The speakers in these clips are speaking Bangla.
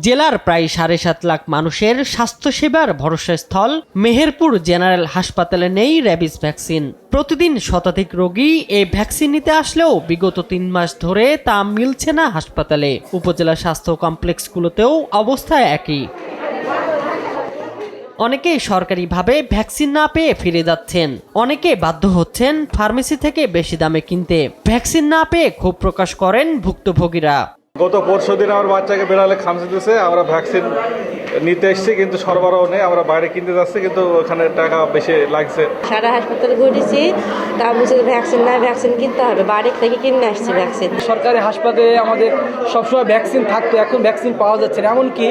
জেলার প্রায় ৭.৫ লাখ মানুষের স্বাস্থ্যসেবার ভরসাস্থল মেহেরপুর জেনারেল হাসপাতালে নেই র্যাবিস ভ্যাকসিন। প্রতিদিন শতাধিক রোগী এই ভ্যাকসিন নিতে আসলেও বিগত ৩ মাস ধরে তা মিলছে না হাসপাতালে। উপজেলা স্বাস্থ্য কমপ্লেক্সগুলোতেও অবস্থা একই। অনেকেই সরকারিভাবে ভ্যাকসিন না পেয়ে ফিরে যাচ্ছেন, অনেকে বাধ্য হচ্ছেন ফার্মেসি থেকে বেশি দামে কিনতে। ভ্যাকসিন না পেয়ে ক্ষোভ প্রকাশ করেন ভুক্তভোগীরা। গত পরশুদিন আমার বাচ্চাকে বেড়ালে খামচে দিয়েছে, আমরা ভ্যাকসিন নিতে এসেছি কিন্তু সরবরাহ নেই, আমরা বাইরে কিনতে যাচ্ছি কিন্তু ওখানে টাকা বেশি লাগছে। সারা হাসপাতালে ঘুরেছি, তা বলছে ভ্যাকসিন নাই, ভ্যাকসিন কিনতে হবে, বাইরে থেকে কিনে আসছি ভ্যাকসিন। সরকারি হাসপাতালে আমাদের সবসময় ভ্যাকসিন থাকতো, এখন ভ্যাকসিন পাওয়া যাচ্ছে না, এমনকি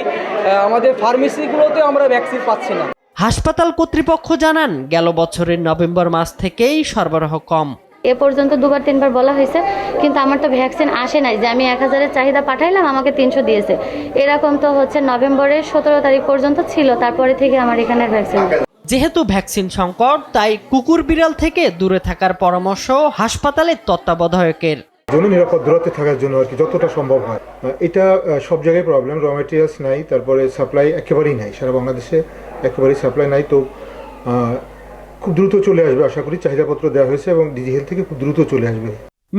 আমাদের ফার্মেসিগুলোতে আমরা ভ্যাকসিন পাচ্ছি না। হাসপাতাল কর্তৃপক্ষ জানান, গেল বছরের নভেম্বর মাস থেকেই সরবরাহ কম। এ পর্যন্ত 2-3 বার বলা হয়েছে, কিন্তু আমার তো ভ্যাকসিন আসে নাই। যে আমি 1000-এর চাহিদা পাঠাইলাম, আমাকে 300 দিয়েছে। এরকম তো হচ্ছে নভেম্বরের 17 তারিখ পর্যন্ত ছিল, তারপরে থেকে আমার এখানে ভ্যাকসিন। যেহেতু ভ্যাকসিন সংকট, তাই কুকুর বিড়াল থেকে দূরে থাকার পরামর্শ হাসপাতালের তত্ত্বাবধায়কের। জননিরাপদ দূরত্বে থাকার জন্য আর কি যতটা সম্ভব হয়। এটা সব জায়গায় প্রবলেম, র ম্যাটেরিয়ালস নাই, তারপরে সাপ্লাই একেবারেই নাই, সারা বাংলাদেশে একেবারেই সাপ্লাই নাই। তো খুব দ্রুত চলে আসবে আশা করি, চাহিদাপত্র দেওয়া হয়েছে এবং ডিজি হেলথ থেকে খুব দ্রুত চলে আসবে।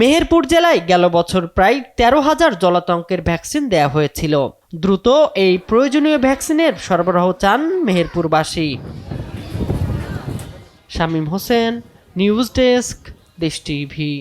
মেহেরপুর জেলায় গেল বছর প্রায় 13,000 জলাতঙ্কের ভ্যাকসিন দেয়া হয়েছিল। দ্রুত এই প্রয়োজনীয় ভ্যাকসিনের সরবরাহ চান মেহেরপুরবাসী। শামীম হোসেন, নিউজ ডেস্ক, দেশ টিভি।